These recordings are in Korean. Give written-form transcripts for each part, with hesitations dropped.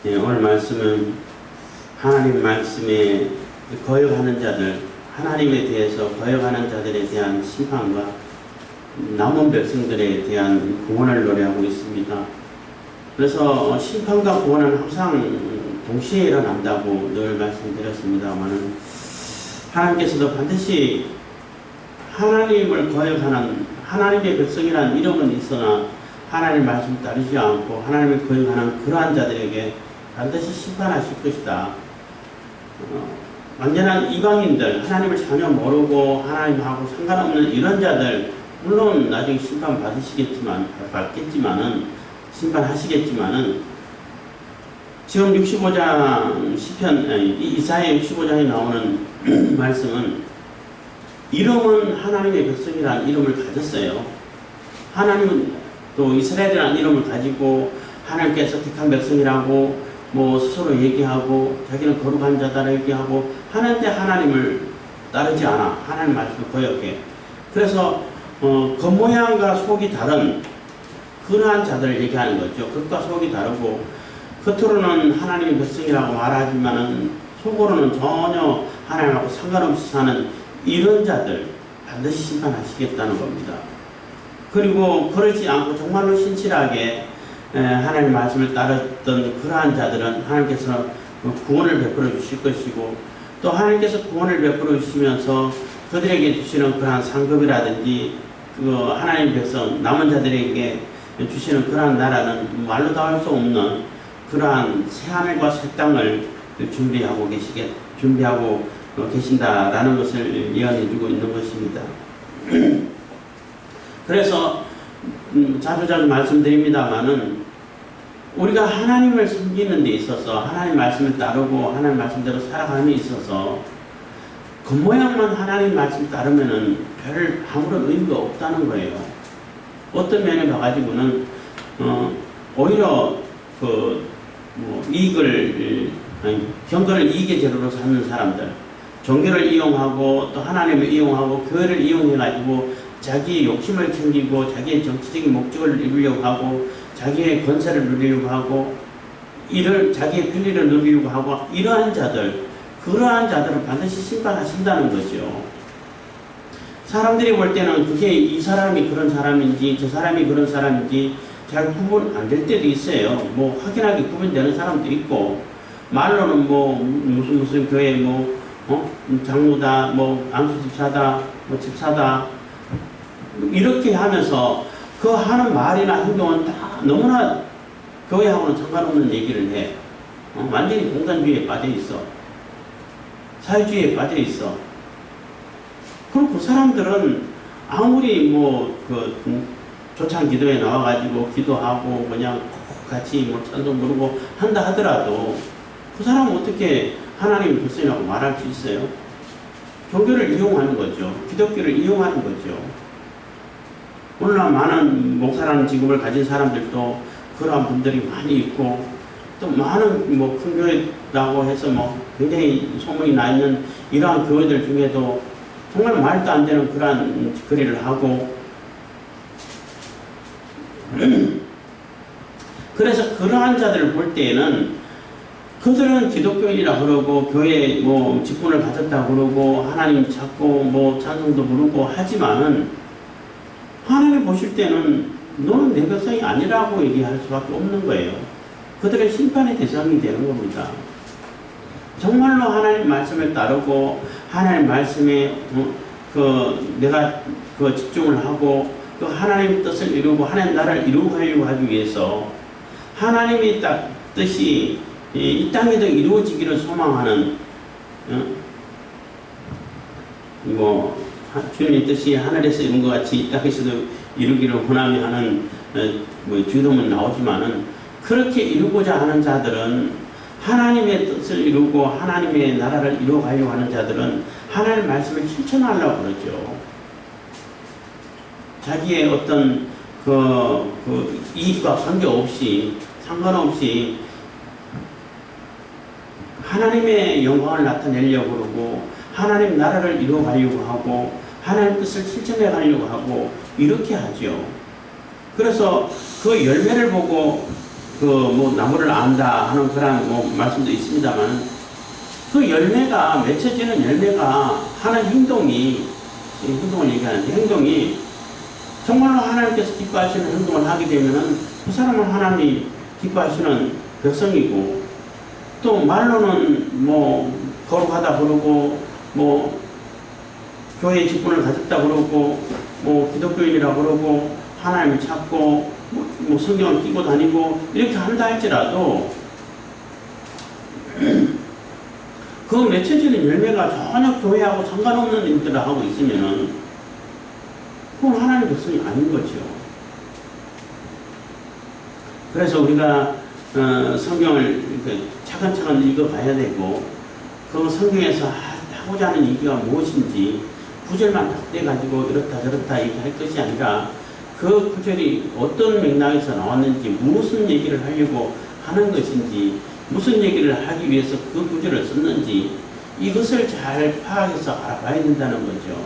예, 오늘 말씀은 하나님 말씀에 거역하는 자들, 하나님에 대해서 거역하는 자들에 대한 심판과 남은 백성들에 대한 구원을 노래하고 있습니다. 그래서 심판과 구원은 항상 동시에 일어난다고 늘 말씀드렸습니다만, 하나님께서도 반드시 하나님을 거역하는 하나님의 백성이라는 이름은 있으나 하나님 말씀 따르지 않고 하나님을 거역하는 그러한 자들에게 반드시 심판하실 것이다. 완전한 이방인들, 하나님을 전혀 모르고 하나님하고 상관없는 이런 자들, 물론 나중에 심판 받겠지만은, 심판하시겠지만은, 지금 65장 이사야 65장에 나오는 말씀은 이름은 하나님의 백성이라는 이름을 가졌어요. 하나님은 또 이스라엘이라는 이름을 가지고 하나님께서 택한 백성이라고 스스로 얘기하고 자기는 거룩한 자다라고 얘기하고 하는데 하나님을 따르지 않아. 하나님 말씀을 거역해. 그래서 겉모양과 속이 다른 그러한 자들을 얘기하는 거죠. 겉과 속이 다르고 겉으로는 하나님의 백성이라고 말하지만은 속으로는 전혀 하나님하고 상관없이 사는 이런 자들 반드시 심판하시겠다는 겁니다. 그리고 그러지 않고 정말로 신실하게 하나님 말씀을 따랐던 그러한 자들은 하나님께서 구원을 베풀어 주실 것이고, 또 하나님께서 구원을 베풀어 주시면서 그들에게 주시는 그러한 상급이라든지 하나님 백성 남은 자들에게 주시는 그러한 나라는 말로 다 할 수 없는 그러한 새하늘과 새 땅을 준비하고 계신다라는 것을 예언해 주고 있는 것입니다. 그래서 자주 말씀드립니다만은 우리가 하나님을 섬기는 데 있어서 하나님 말씀을 따르고 하나님 말씀대로 살아감에 있어서 겉모양만 하나님 말씀 따르면은 별 아무런 의미가 없다는 거예요. 어떤 면에 봐가지고는 오히려 경건을 이익의 재료로 삼는 사람들, 종교를 이용하고 또 하나님을 이용하고 교회를 이용해가지고 자기의 욕심을 챙기고 자기의 정치적인 목적을 이루려고 하고 자기의 권세를 누리려고 하고 자기의 편리를 누리려고 하고 이러한 자들, 그러한 자들은 반드시 심판하신다는 거죠. 사람들이 볼 때는 그게 이 사람이 그런 사람인지 저 사람이 그런 사람인지 잘 구분 안 될 때도 있어요. 확연하게 구분되는 사람도 있고, 말로는 무슨 교회 장로다, 안수집사다, 집사다, 이렇게 하면서 그 하는 말이나 행동은 다 너무나 교회하고는 상관없는 얘기를 해. 완전히 공산주의에 빠져 있어. 사회주의에 빠져 있어. 그리고 그 사람들은 아무리 조찬 기도에 나와가지고 기도하고 그냥 같이 찬송 부르고 한다 하더라도 그 사람은 어떻게 하나님 백성이라고 말할 수 있어요? 종교를 이용하는 거죠. 기독교를 이용하는 거죠. 오늘날 많은 목사라는 직업을 가진 사람들도 그러한 분들이 많이 있고, 또 많은 큰 교회라고 해서 굉장히 소문이 나 있는 이러한 교회들 중에도 정말 말도 안 되는 그러한 거리를 하고, 그래서 그러한 자들을 볼 때에는 그들은 기독교인이라 그러고 교회 직분을 가졌다 그러고 하나님 찾고 찬송도 부르고 하지만은 하나님 보실 때는 너는 내 백성이 아니라고 얘기할 수밖에 없는 거예요. 그들의 심판의 대상이 되는 겁니다. 정말로 하나님 말씀을 따르고 하나님 말씀에 내가 집중을 하고 하나님 뜻을 이루고 하나님 나라를 이루려고 하기 위해서 하나님의 뜻이 이 땅에도 이루어지기를 소망하는 주님의 뜻이 하늘에서 이룬 것 같이 이 땅에서도 이루기를 원하며 하는 주도문 나오지만은, 그렇게 이루고자 하는 자들은 하나님의 뜻을 이루고 하나님의 나라를 이루어가려고 하는 자들은 하나님의 말씀을 실천하려고 그러죠. 자기의 어떤 이익과 상관없이 하나님의 영광을 나타내려고 그러고 하나님 나라를 이루어가려고 하고 하나님 뜻을 실천해 가려고 하고 이렇게 하죠. 그래서 그 열매를 보고 그 뭐 나무를 안다 하는 그런 뭐 말씀도 있습니다만 그 열매가 맺혀지는 열매가 하는 행동이 행동을 얘기하는데 행동이 정말로 하나님께서 기뻐하시는 행동을 하게 되면은 그 사람은 하나님이 기뻐하시는 백성이고 또 말로는 뭐 거룩하다 그러고 뭐 교회 직분을 가졌다 그러고 뭐 기독교인이라 그러고 하나님을 찾고 뭐 성경을 끼고 다니고 이렇게 한다 할지라도 그 맺혀지는 열매가 전혀 교회하고 상관없는 일들을 하고 있으면은 그건 하나님 백성이 아닌 거죠. 그래서 우리가 성경을 이렇게 차근차근 읽어가야 되고 그 성경에서 하고자 하는 얘기가 무엇인지 구절만 딱 떼가지고 이렇다 저렇다 얘기할 것이 아니라 그 구절이 어떤 맥락에서 나왔는지 무슨 얘기를 하려고 하는 것인지 무슨 얘기를 하기 위해서 그 구절을 썼는지 이것을 잘 파악해서 알아봐야 된다는 거죠.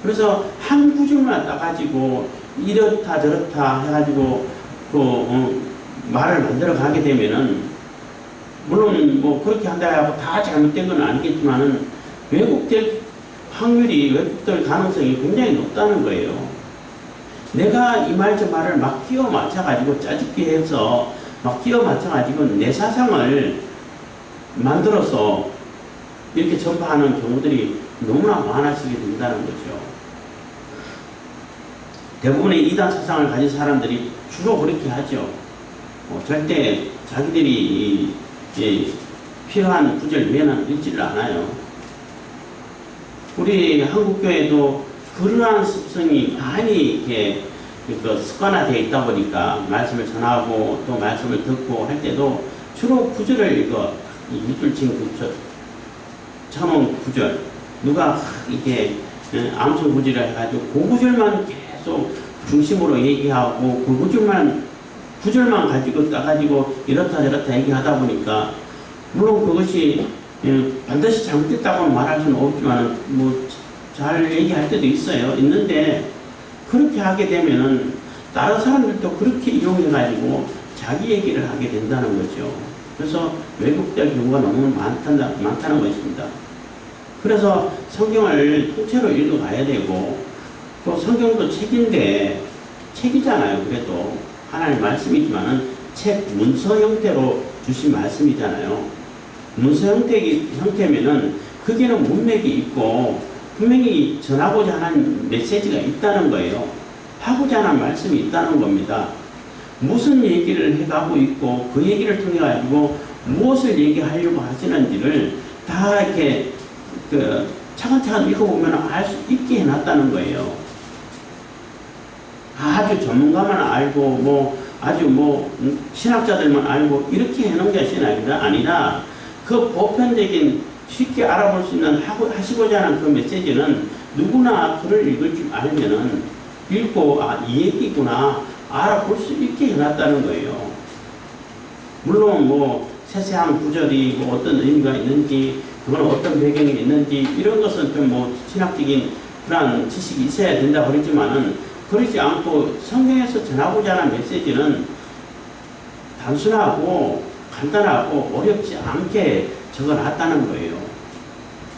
그래서 한 구절만 따가지고 이렇다 저렇다 해가지고 말을 만들어 가게 되면은 물론 뭐 그렇게 한다 하고 다 잘못된 건 아니겠지만은 왜곡될 확률이 왜곡될 가능성이 굉장히 높다는 거예요. 내가 이 말 저 말을 막 끼워 맞춰가지고 짜집기 해서 막 끼워 맞춰가지고 내 사상을 만들어서 이렇게 전파하는 경우들이 너무나 많아지게 된다는 거죠. 대부분의 이단 사상을 가진 사람들이 주로 그렇게 하죠. 절대 자기들이 필요한 구절 외에는 읽지를 않아요. 우리 한국교회도 그러한 습성이 많이 이렇게 습관화되어 있다 보니까 말씀을 전하고 또 말씀을 듣고 할 때도 주로 구절을 읽어. 밑줄 친 구절, 천원 구절, 누가 이렇게 암송 구절을 해가지고 그 구절만 계속 중심으로 얘기하고 그 구절만 가지고 따가지고 이렇다 저렇다 얘기하다 보니까 물론 그것이 반드시 잘못됐다고 말할 수는 없지만 뭐 잘 얘기할 때도 있는데 그렇게 하게 되면은 다른 사람들도 그렇게 이용해가지고 자기 얘기를 하게 된다는 거죠. 그래서 왜곡될 경우가 너무 많다는 것입니다. 그래서 성경을 통째로 읽어가야 되고 또 성경도 책이잖아요. 그래도 하나님 말씀이지만은 책 문서 형태로 주신 말씀이잖아요. 문서 형태면은 거기에는 문맥이 있고 분명히 전하고자 하는 메시지가 있다는 거예요. 하고자 하는 말씀이 있다는 겁니다. 무슨 얘기를 해가고 있고 그 얘기를 통해 가지고 무엇을 얘기하려고 하시는지를 다 이렇게 차근차근 읽어보면 알 수 있게 해놨다는 거예요. 아주 전문가만 알고 아주 신학자들만 알고 이렇게 해놓은 것이 아니라 그 보편적인 쉽게 알아볼 수 있는 하시고자 하는 그 메시지는 누구나 글을 읽을 줄 알면은 읽고 이 얘기구나 알아볼 수 있게 해놨다는 거예요. 물론 세세한 구절이 어떤 의미가 있는지 그건 어떤 배경이 있는지 이런 것은 좀 신학적인 그런 지식이 있어야 된다고 그랬지만은 그러지 않고 성경에서 전하고자 하는 메시지는 단순하고 간단하고 어렵지 않게 적어놨다는 거예요.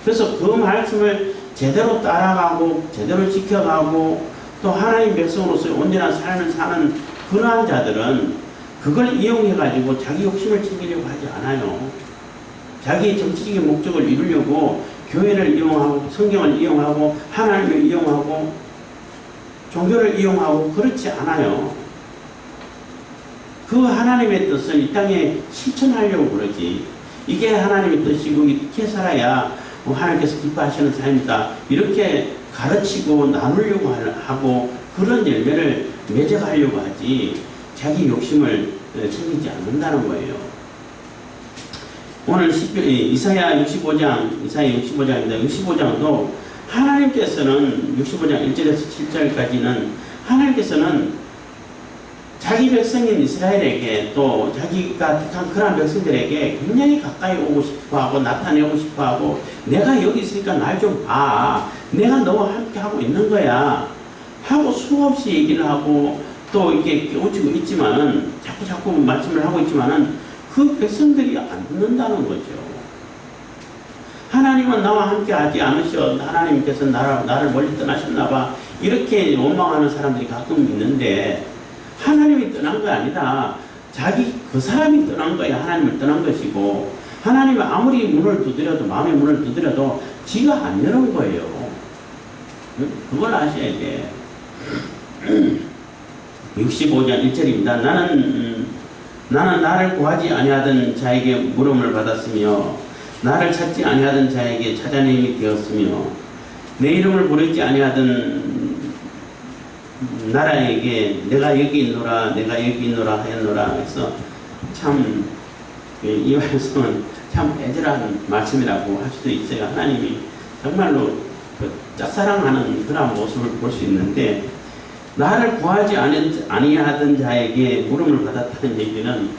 그래서 그 말씀을 제대로 따라가고 제대로 지켜가고 또 하나님 백성으로서 온전한 삶을 사는 그러한 자들은 그걸 이용해가지고 자기 욕심을 챙기려고 하지 않아요. 자기 정치적인 목적을 이루려고 교회를 이용하고 성경을 이용하고 하나님을 이용하고 종교를 이용하고 그렇지 않아요. 그 하나님의 뜻을 이 땅에 실천하려고 그러지. 이게 하나님의 뜻이고 이렇게 살아야 하나님께서 기뻐하시는 삶이다. 이렇게 가르치고 나누려고 하고 그런 열매를 맺어가려고 하지 자기 욕심을 챙기지 않는다는 거예요. 오늘 이사야 65장입니다. 65장도 하나님께서는 65장 1절에서 7절까지는 하나님께서는 자기 백성인 이스라엘에게 또 자기가 택한 그런 백성들에게 굉장히 가까이 오고 싶어하고 나타내고 싶어하고 내가 여기 있으니까 날 좀 봐. 내가 너와 함께 하고 있는 거야. 하고 수없이 얘기를 하고 또 이게 깨우치고 있지만은 자꾸 말씀을 하고 있지만은 그 백성들이 안 듣는다는 거죠. 하나님은 나와 함께 하지 않으셔. 하나님께서 나를 멀리 떠나셨나 봐. 이렇게 원망하는 사람들이 가끔 있는데 하나님이 떠난 거 아니다. 그 사람이 떠난 거야. 하나님을 떠난 것이고 하나님은 아무리 문을 두드려도 마음의 문을 두드려도 지가 안 여는 거예요. 그걸 아셔야 돼. 65장 1절입니다. 나는 나를 구하지 아니하던 자에게 물음을 받았으며 나를 찾지 아니하던 자에게 찾아냄이 되었으며 내 이름을 부르지 아니하던 나라에게 내가 여기 있노라 내가 여기 있노라 하였노라 해서 참 이 말씀은 참 애절한 말씀이라고 할 수도 있어요. 하나님이 정말로 짝사랑하는 그런 모습을 볼 수 있는데 나를 구하지 아니하던 자에게 물음을 받았다는 얘기는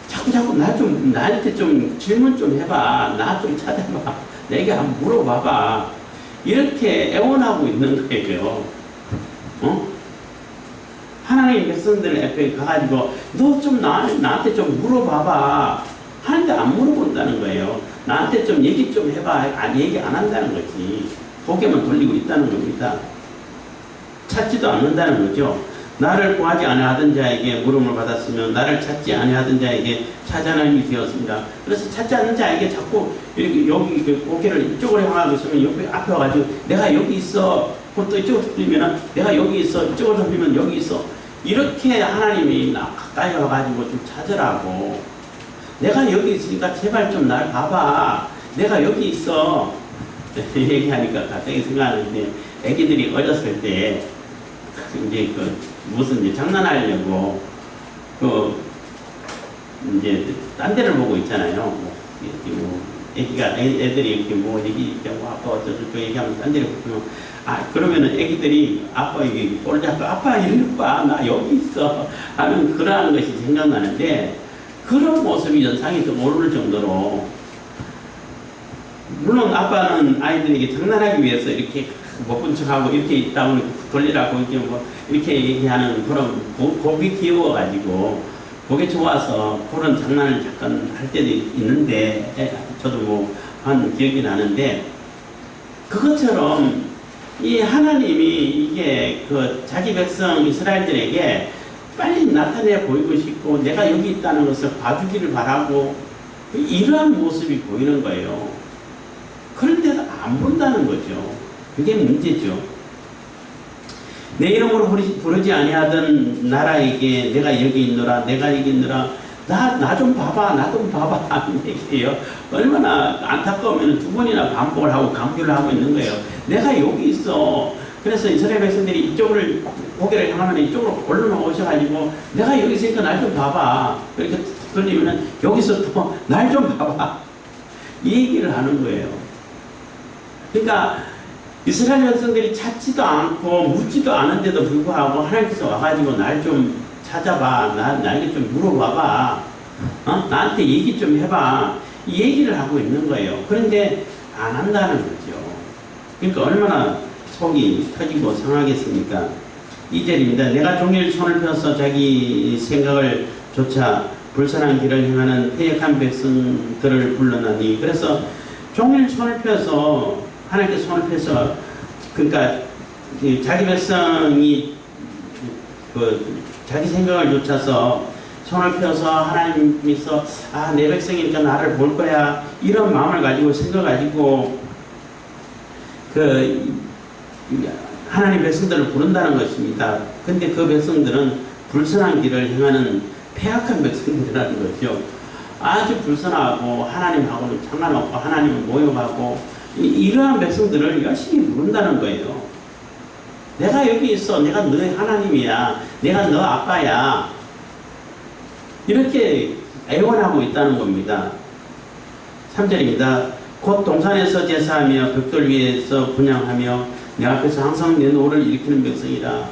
자꾸 나한테 좀 질문 좀 해봐. 나 좀 찾아봐. 내게 한번 물어봐봐. 이렇게 애원하고 있는 거예요. 하나님 백성들 앞에 가가지고 너 좀 나한테 좀 물어봐봐 하는데 안 물어본다는 거예요. 나한테 좀 얘기 좀 해봐. 얘기 안 한다는 거지. 고개만 돌리고 있다는 겁니다. 찾지도 않는다는 거죠. 나를 구하지 아니하던 자에게 물음을 받았으면 나를 찾지 아니하던 자에게 찾아냄이 되었습니다. 그래서 찾지 않는 자에게 자꾸 이렇게 여기 고개를 이쪽으로 향하고 있으면 옆에 앞에 와가지고 내가 여기 있어. 또 이쪽으로 돌리면 내가 여기 있어. 이쪽으로 돌리면 여기 있어. 이렇게 하나님이 가까이 와가지고 좀 찾으라고. 내가 여기 있으니까 제발 좀 날 봐봐. 내가 여기 있어. 얘기하니까 갑자기 생각하는데 애기들이 어렸을 때 이제 무슨 이제 장난하려고 이제 딴 데를 보고 있잖아요. 애기가 애들이 이렇게 아빠 어쩌고 얘기하면 딴 데를 보면 그러면은 애기들이 아빠 여기 꼬르자고 아빠 이리 봐. 나 여기 있어. 하는 그러한 것이 생각나는데 그런 모습이 연상이 좀 오를 정도로 물론 아빠는 아이들에게 장난하기 위해서 이렇게 못 본 척하고 이렇게 있다 보니 돌리라고 이렇게 얘기하는 그런 곡이 귀여워가지고 곡이 좋아서 그런 장난을 잠깐 할 때도 있는데 저도 한 기억이 나는데 그것처럼 이 하나님이 이게 자기 백성 이스라엘들에게 빨리 나타내 보이고 싶고 내가 여기 있다는 것을 봐주기를 바라고 이러한 모습이 보이는 거예요. 그런데도 안 본다는 거죠. 그게 문제죠. 내 이름으로 부르지 아니하던 나라에게 내가 여기 있노라 내가 여기 있노라 나 좀 봐봐 나 좀 봐봐 하는 얘기예요. 얼마나 안타까우면 두 번이나 반복을 하고 강조를 하고 있는 거예요. 내가 여기 있어. 그래서 이스라엘 백성들이 이쪽을 고개를 향하면 이쪽으로 얼른 오셔가지고 내가 여기 있으니까 날 좀 봐봐. 이렇게 돌리면 여기서 또 날 좀 봐봐. 이 얘기를 하는 거예요. 그러니까 이스라엘 백성들이 찾지도 않고 묻지도 않은데도 불구하고 하나님께서 와가지고 날 좀 찾아봐. 나에게 좀 물어봐봐. 나한테 얘기 좀 해봐. 이 얘기를 하고 있는 거예요. 그런데 안 한다는 거죠. 그러니까 얼마나 속이 터지고 상하겠습니까? 2절입니다. 내가 종일 손을 펴서 자기 생각을 조차 불선한 길을 행하는 패역한 백성들을 불러나니 그래서 종일 손을 펴서 하나님께서 손을 펴서 그러니까 자기 백성이 자기 생각을 좇아서 손을 펴서 하나님께서 내 백성이니까 나를 볼 거야 이런 마음을 가지고 생각을 가지고 하나님 백성들을 부른다는 것입니다. 근데 그 백성들은 불선한 길을 행하는 패악한 백성들이라는 거죠. 아주 불선하고 하나님하고는 상관없고 하나님을 모욕하고 이러한 백성들을 열심히 부른다는 거예요. 내가 여기 있어. 내가 너의 하나님이야. 내가 너 아빠야. 이렇게 애원하고 있다는 겁니다. 3절입니다. 곧 동산에서 제사하며 벽돌 위에서 분향하며 내 앞에서 항상 내 노를 일으키는 백성이라.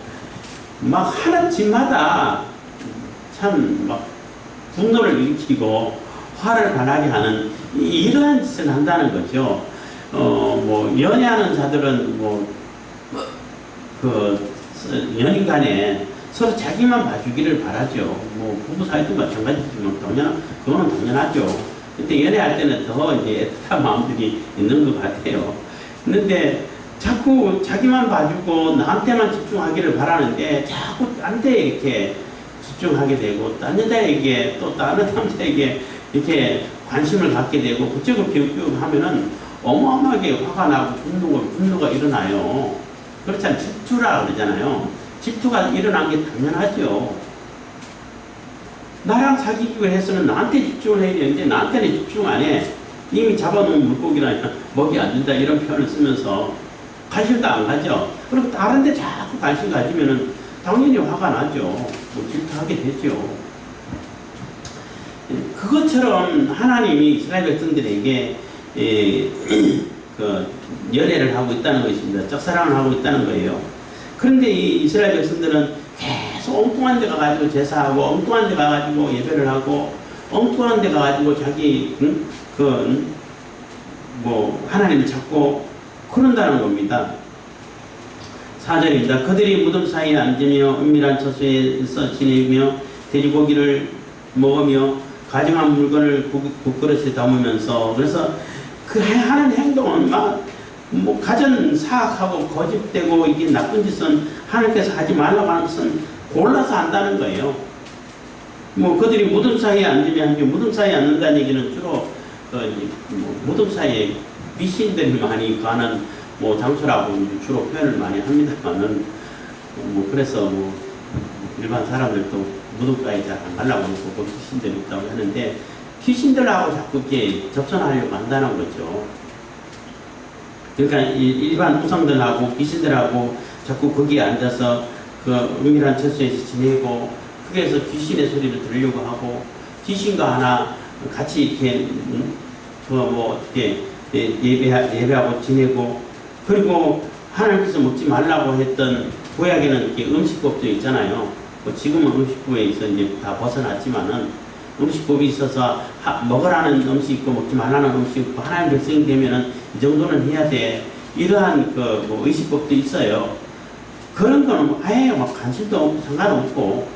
막 하는 집마다 참 막 분노를 일으키고 화를 발하게 하는 이러한 짓을 한다는 거죠. 연애하는 자들은 연인 간에 서로 자기만 봐주기를 바라죠. 뭐 부부 사이도 마찬가지지만 그거는 당연하죠. 근데 연애할 때는 더 이제 애틋한 마음들이 있는 것 같아요. 그런데 자꾸 자기만 봐주고 나한테만 집중하기를 바라는데 자꾸 딴 데 이렇게 집중하게 되고 딴 여자에게 또 다른 남자에게 이렇게 관심을 갖게 되고 그쪽을 비웃비웃 하면은 어마어마하게 화가 나고 분노가 일어나요. 그렇지 않아요? 질투라 그러잖아요. 질투가 일어난 게 당연하죠. 나랑 사귀기로 해서는 나한테 집중을 해야 되는데 나한테는 집중 안 해. 이미 잡아놓은 물고기나 먹이 안 준다 이런 표현을 쓰면서 관심도 안 가죠. 그리고 다른 데 자꾸 관심 가지면은 당연히 화가 나죠. 뭐 질투하게 되죠. 그것처럼 하나님이 이스라엘 백성들에게 그 연애를 하고 있다는 것입니다. 짝사랑을 하고 있다는 거예요. 그런데 이 이스라엘 백성들은 계속 엉뚱한 데 가가지고 제사하고 엉뚱한 데 가가지고 예배를 하고 엉뚱한 데 가가지고 자기 뭐 하나님을 찾고 그런다는 겁니다. 4절입니다. 그들이 무덤 사이에 앉으며 은밀한 처소에서 지내며 돼지고기를 먹으며 가증한 물건을 국그릇에 담으면서 그래서 그 하는 행동은 막 뭐 가전 사악하고 거짓되고 이게 나쁜 짓은 하나님께서 하지 말라고 하는 것은 골라서 한다는 거예요. 뭐 그들이 무덤 사이에 앉으면 무덤 사이에 앉는다는 얘기는 주로 무덤 사이에 귀신들이 많이 가는 뭐 장소라고 주로 표현을 많이 합니다만은 뭐 그래서 뭐 일반 사람들도 무덤가에 잘 안 가려고 하고 그 귀신들이 있다고 하는데 귀신들하고 자꾸 이렇게 접선하려고 한다는 거죠. 그러니까 일반 우상들하고 귀신들하고 자꾸 거기에 앉아서 그 은밀한 처소에서 지내고 거기에서 귀신의 소리를 들으려고 하고 귀신과 하나 같이 이렇게 이렇게 예배하고 지내고 그리고 하나님께서 먹지 말라고 했던 구약에는 이렇게 음식법도 있잖아요. 뭐 지금은 음식법에서 이제 다 벗어났지만은 음식법이 있어서 먹으라는 음식 있고 먹지 말라는 음식 있고 하나님 백성이 되면은 이 정도는 해야 돼. 이러한 뭐 의식법도 있어요. 그런 거는 아예 막 관심도 없고 상관없고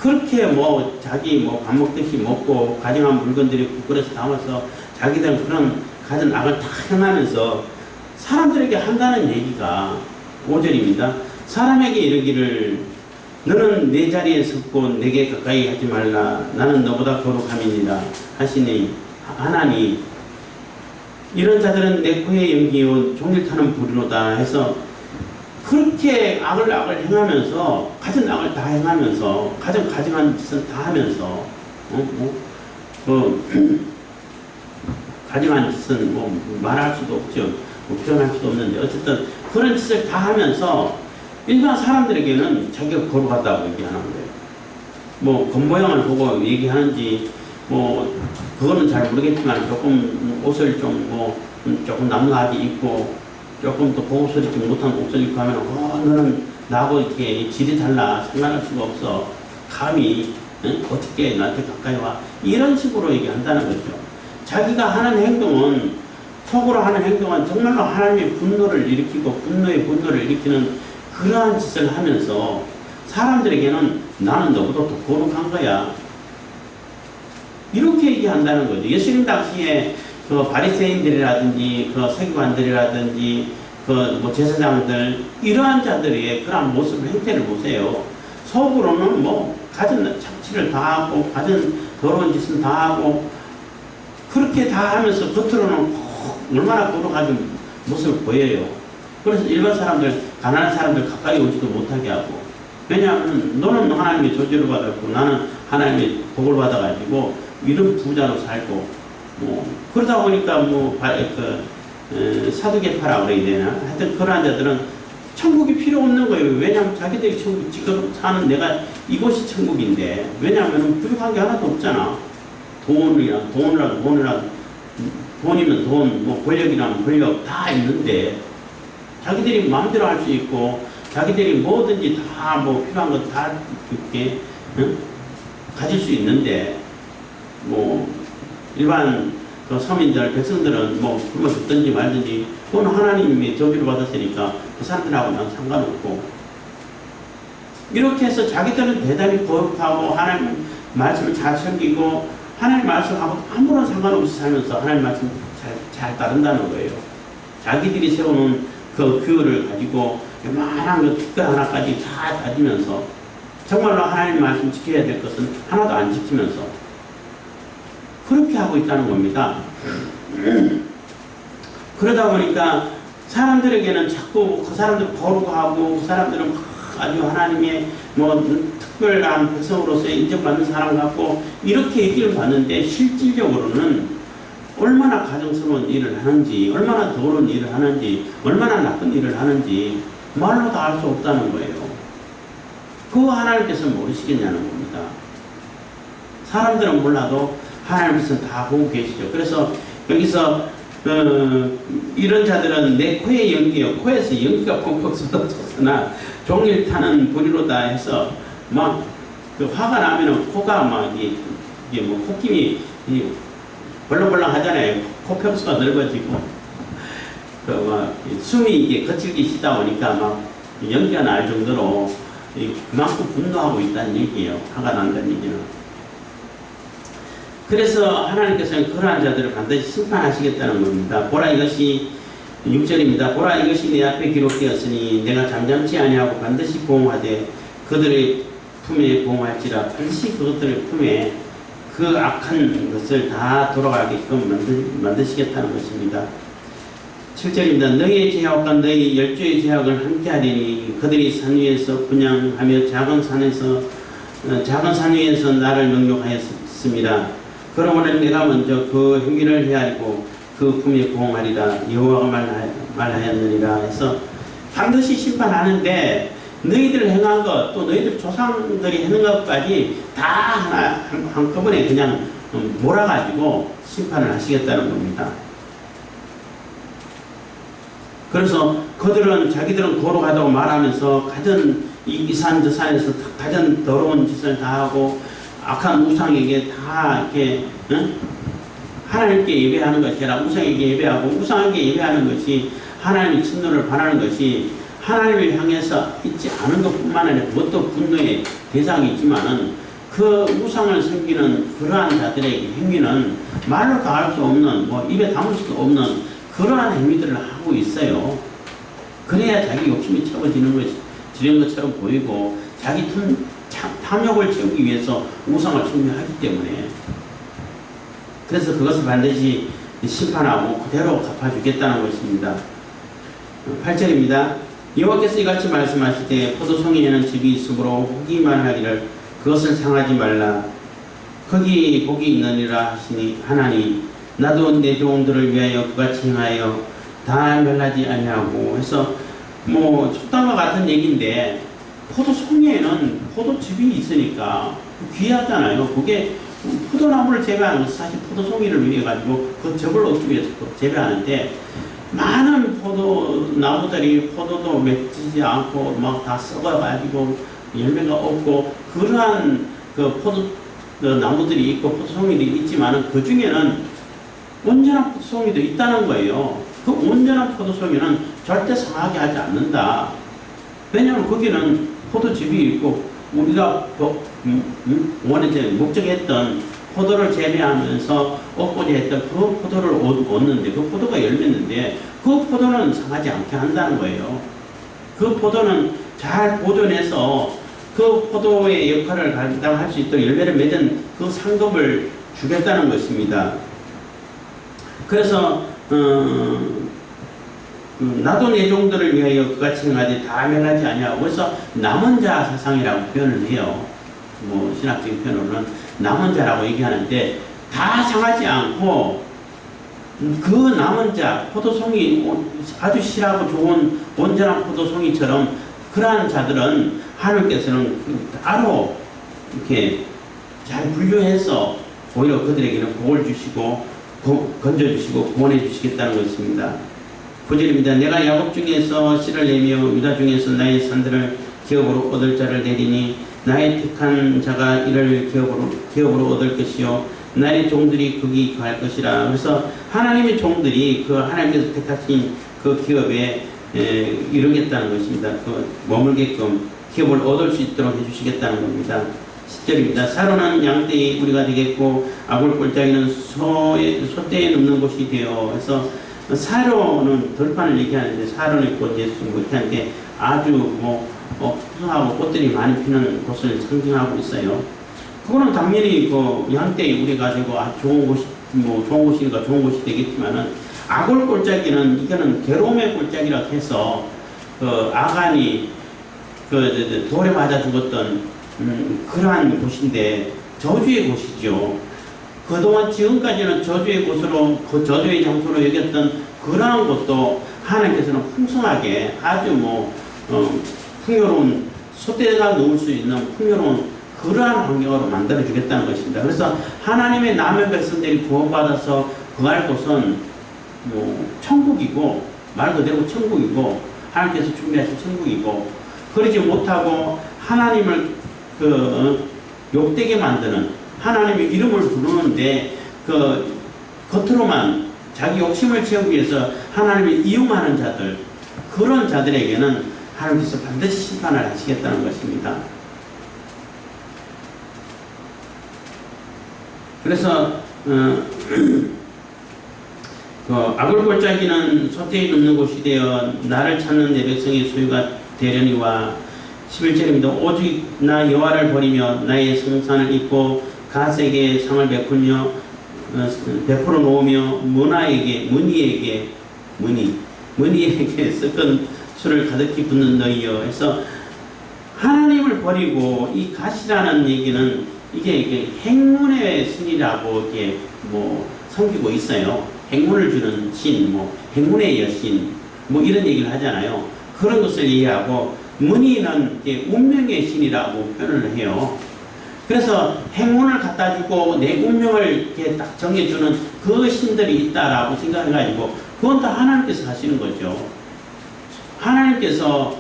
그렇게 뭐 자기 뭐 밥 먹듯이 먹고 가정한 물건들이 국그릇에 담아서 자기들 그런 가진 악을 다 행하면서 사람들에게 한다는 얘기가 5절입니다. 사람에게 이르기를 너는 내 자리에 섰고 내게 가까이 하지 말라. 나는 너보다 거룩함이니라 하시니 하나니 이런 자들은 내 코에 연기요 종일 타는 불이로다 해서 그렇게 악을 행하면서 가진 악을 다 행하면서 가증한 짓을 다 하면서 가증한 짓은 뭐 말할 수도 없죠. 뭐 표현할 수도 없는데 어쨌든 그런 짓을 다 하면서 일반 사람들에게는 자기가 거룩하다고 얘기하는 거예요. 뭐 겉모양을 보고 얘기하는지 뭐 그거는 잘 모르겠지만 조금 옷을 조금 남루하게 입고 조금 더 고급스럽지 못한 옷을 입고 하면 너는 나하고 이렇게 질이 달라 상관할 수가 없어 감히 어떻게 나한테 가까이 와 이런 식으로 얘기한다는 거죠. 자기가 하는 행동은 속으로 하는 행동은 정말로 하나님의 분노를 일으키고 분노를 일으키는 그러한 짓을 하면서 사람들에게는 나는 너보다 더 거룩한 거야. 이렇게 얘기한다는 거죠. 예수님 당시에 그 바리새인들이라든지 그 서기관들이라든지 그 뭐 제사장들 이러한 자들의 그러한 모습 행태를 보세요. 속으로는 뭐 가진 착취를 다 하고 가진 더러운 짓을 다 하고 그렇게 다 하면서 겉으로는 얼마나 거룩한 모습을 보여요. 그래서 일반 사람들, 가난한 사람들 가까이 오지도 못하게 하고 왜냐하면 너는 하나님의 조지를 받았고 나는 하나님의 복을 받아가지고 이런 부자로 살고 뭐 그러다 보니까 사두개파라고 그래야 되나 하여튼 그러한 자들은 천국이 필요 없는 거예요. 왜냐하면 자기들이 천국 지금 사는 내가 이곳이 천국인데 왜냐하면 부족한 게 하나도 없잖아. 돈이면 돈, 뭐 권력이라면 권력 다 있는데 자기들이 마음대로 할 수 있고 자기들이 뭐든지 다 뭐 필요한 거 다 이렇게 가질 수 있는데 뭐 일반 그 서민들 백성들은 뭐 그러면 듣든지 말든지 그건 하나님의 저주를 받았으니까 그 사람들하고 난 상관없고 이렇게 해서 자기들은 대단히 거룩하고 하나님 말씀을 잘 섬기고 하나님 말씀하고 아무런 상관없이 살면서 하나님 말씀 잘 따른다는 거예요. 자기들이 세우는 그 규율을 가지고 요만한 그 특별 하나까지 다 따지면서 정말로 하나님 말씀 지켜야 될 것은 하나도 안 지키면서 그렇게 하고 있다는 겁니다. 그러다 보니까 사람들에게는 자꾸 그 사람들 거룩하고 그 사람들은 아주 하나님의 뭐 특별한 백성으로서 인정받는 사람 같고 이렇게 얘기를 받는데 실질적으로는 얼마나 가정스러운 일을 하는지, 얼마나 더러운 일을 하는지, 얼마나 나쁜 일을 하는지 말로 다 알 수 없다는 거예요. 그거 하나님께서는 모르시겠냐는 겁니다. 사람들은 몰라도 하나님께서는 다 보고 계시죠. 그래서 여기서 이런 자들은 내 코에 연기요, 코에서 연기가 펑펑 쏟아졌으나 종일 타는 불이로다 해서 막 그 화가 나면은 코가 막 이게 뭐 콧김이 벌렁벌렁 하잖아요. 코 평수가 넓어지고 그 막 숨이 이게 거칠기 쉬다 보니까 막 연기가 날 정도로 그만큼 분노하고 있다는 얘기예요. 화가 난다는 얘기는. 그래서 하나님께서는 그러한 자들을 반드시 심판하시겠다는 겁니다. 보라 이것이 6절입니다. 보라 이것이 내 앞에 기록되었으니 내가 잠잠치 아니하고 반드시 보응하되 그들의 품에 보응할지라. 반드시 그것들의 품에 그 악한 것을 다 돌아가게끔 만드시겠다는 것입니다. 7절입니다. 너희의 죄악과 너희 열조의 죄악을 함께하리니 그들이 산 위에서 분양하며 작은 산 위에서 나를 능욕하였습니다. 그러므로 내가 먼저 그 행위를 헤아리고 그 품에 보응하리라. 여호와가 말하였느니라 해서 반드시 심판하는데 너희들 행한 것, 또 너희들 조상들이 하는 것까지 다 한꺼번에 그냥 몰아가지고 심판을 하시겠다는 겁니다. 그래서 그들은 자기들은 거룩하다고 말하면서 가진 이 산 저 산에서 가진 더러운 짓을 다 하고 악한 우상에게 다 이렇게 하나님께 예배하는 것이 아니라 우상에게 예배하고 우상에게 예배하는 것이 하나님의 친노를 바라는 것이 하나님을 향해서 있지 않은 것뿐만 아니라 그것도 분노의 대상이 있지만은 그 우상을 섬기는 그러한 자들의 행위는 말로 다 할 수 없는 뭐 입에 담을 수도 없는 그러한 행위들을 하고 있어요. 그래야 자기 욕심이 채워지는 것처럼 보이고 자기 탐욕을 채우기 위해서 우상을 숭배하기 때문에 그래서 그것을 반드시 심판하고 그대로 갚아주겠다는 것입니다. 8절입니다. 여호와께서 이같이 말씀하시되 포도송이에는 집이 있으므로 후기만 하기를 그것을 상하지 말라. 거기 복이 있느니라 하나니 나도 내 종들을 위하여 그같이 행하여 다 멸하지 아니하고 해서 뭐 속담과 같은 얘기인데 포도송이에는 포도즙이 있으니까 귀하잖아요. 그게 포도나무를 재배하는 것은 사실 포도송이를 위해 가지고 그 즙을 얻기 위해서 재배하는데 많은 포도나무들이 포도도 맺지 않고 막 다 썩어가지고 열매가 없고 그러한 그 나무들이 있고 포도송이들이 있지만은 그 중에는 온전한 포도송이도 있다는 거예요. 그 온전한 포도송이는 절대 상하게 하지 않는다. 왜냐하면 거기는 포도즙이 있고 우리가 원래 목적했던 포도를 재배하면서 얻고자 했던 그 포도를 얻는데 그 포도가 열렸는데 그 포도는 상하지 않게 한다는 거예요. 그 포도는 잘 보존해서 그 포도의 역할을 감당할 수 있도록 열매를 맺은 그 상급을 주겠다는 것입니다. 그래서 나도 내 종들을 위하여 그같이 행하되 다 멸하지 아니하고 그래서 남은 자 사상이라고 표현을 해요. 뭐 신학적인 표현으로는 남은 자라고 얘기하는데 다 상하지 않고 그 남은 자 포도송이 아주 실하고 좋은 온전한 포도송이처럼 그러한 자들은 하나님께서는 따로 이렇게 잘 분류해서 오히려 그들에게는 복을 주시고 건져주시고 구원해 주시겠다는 것입니다. 9절입니다. 내가 야곱 중에서 씨를 내며 유다 중에서 나의 산들을 기업으로 얻을 자를 내리니 나의 택한 자가 이를 기업으로 얻을 것이요 나의 종들이 거기 거할 것이라. 그래서 하나님의 종들이 그 하나님께서 택하신 그 기업에 이루겠다는 것입니다. 그 머물게끔 기업을 얻을 수 있도록 해주시겠다는 겁니다. 10절입니다. 사로는 양떼의 우리가 되겠고 악을 골짜기는 소떼에 눕는 곳이 되어. 그래서 사로는 들판을 얘기하는데 사로는 곧 예수 못하는데 아주 푸성하고 꽃들이 많이 피는 곳을 상징하고 있어요. 그거는 당연히 그 양떼의 우리가 되고 좋은 곳이 좋은 곳이니까 좋은 곳이 되겠지만은 악을 골짜기는 이거는 괴로움의 골짜기라고 해서 그 아간이 그 돌에 맞아 죽었던 그러한 곳인데 저주의 곳이죠. 그동안 지금까지는 저주의 곳으로 그 저주의 장소로 여겼던 그러한 곳도 하나님께서는 풍성하게 아주 풍요로운 소떼가 누울 수 있는 풍요로운 그러한 환경으로 만들어 주겠다는 것입니다. 그래서 하나님의 남의 백성들이 구원받아서 거할 곳은 천국이고 말 그대로 천국이고 하나님께서 준비하신 천국이고 그러지 못하고 하나님을 욕되게 만드는 하나님의 이름을 부르는데 겉으로만 자기 욕심을 채우기 위해서 하나님을 이용하는 자들 그런 자들에게는 하나님께서 반드시 심판을 하시겠다는 것입니다. 그래서 악을 골짜기는 소떼에 눕는 곳이 되어 나를 찾는 내 백성의 소유가 되려니와 11절입니다. 오직 나 여호와를 버리며 나의 성산을 입고 가세에게 상을 베풀며 베풀어 놓으며 문의에게 섞은 술을 가득히 붓는 너희여. 해서 하나님을 버리고 이 갓이라는 얘기는 이게 행운의 신이라고 이렇게 섬기고 있어요. 행운을 주는 신, 행운의 여신, 이런 얘기를 하잖아요. 그런 것을 이해하고 문의는 운명의 신이라고 표현을 해요. 그래서 행운을 갖다 주고 내 운명을 이렇게 딱 정해주는 그 신들이 있다라고 생각해가지고 그건 다 하나님께서 하시는 거죠. 하나님께서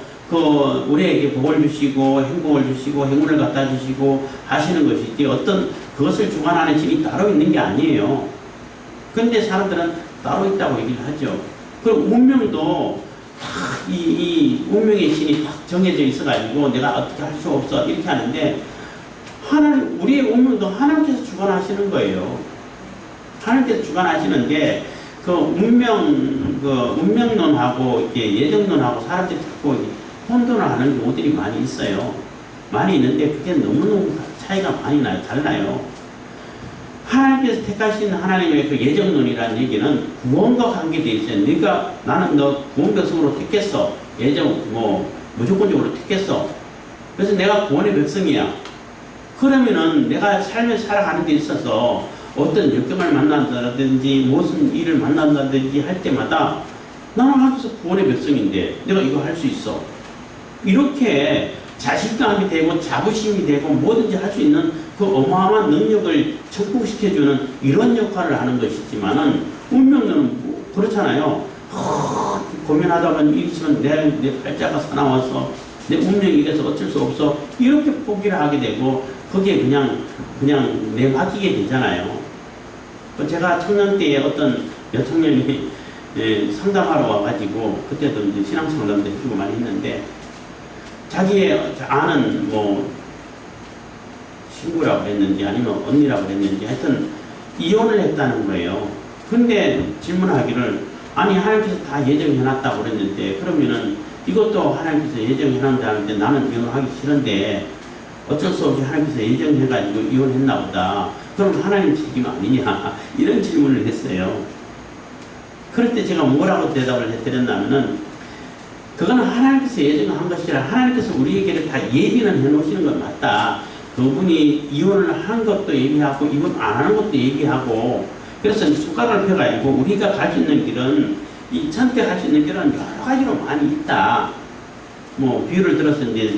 우리에게 복을 주시고 행복을 주시고 행운을 갖다 주시고 하시는 것이지 어떤 그것을 주관하는 신이 따로 있는 게 아니에요. 근데 사람들은 따로 있다고 얘기를 하죠. 그리고 운명도 이 운명의 신이 딱 정해져 있어가지고 내가 어떻게 할 수 없어 이렇게 하는데 우리의 운명도 하나님께서 주관하시는 거예요. 하나님께서 주관하시는데 운명론하고 예정론하고 사람들이 자꾸 혼돈을 하는 경우들이 많이 있어요. 많이 있는데 그게 너무너무 차이가 많이 나요. 달라요. 하나님께서 택하신 하나님의 그 예정론이라는 얘기는 구원과 관계되어 있어요. 나는 너 구원 백성으로 택했어. 무조건적으로 택했어. 그래서 내가 구원의 백성이야. 그러면은 내가 삶을 살아가는 데 있어서 어떤 역경을 만난다든지 무슨 일을 만난다든지 할 때마다 나는 하면서 구원의 백성인데 내가 이거 할 수 있어. 이렇게 자신감이 되고 자부심이 되고 뭐든지 할 수 있는 그 어마어마한 능력을 적극시켜주는 이런 역할을 하는 것이지만은 운명론은 그렇잖아요. 고민하다 보면 이렇지만 내 팔자가 사나워서 내 운명이 이래서 어쩔 수 없어 이렇게 포기를 하게 되고 거기에 그냥 내맡기게 되잖아요. 제가 청년 때에 어떤 여청년이 상담하러 와가지고 그때도 이제 신앙 상담도 해주고 많이 했는데 자기의 아는 친구라고 했는지 아니면 언니라고 했는지 하여튼 이혼을 했다는 거예요. 근데 질문하기를 아니 하나님께서 다 예정해놨다고 그랬는데 그러면은 이것도 하나님께서 예정해놨다는데 나는 이혼을 하기 싫은데 어쩔 수 없이 하나님께서 예정해가지고 이혼했나 보다. 그럼 하나님 책임 아니냐 이런 질문을 했어요. 그럴 때 제가 뭐라고 대답을 해드렸냐면은 그거는 하나님께서 예정한 것이라 하나님께서 우리에게 다 예비는 해놓으시는 건 맞다. 그분이 이혼을 한 것도 예비하고 이혼 안 하는 것도 예비하고 그래서 숟가락을 펴가지고 우리가 갈 수 있는 길은 선택할 수 있는 길은 여러 가지로 많이 있다. 비유를 들었을 때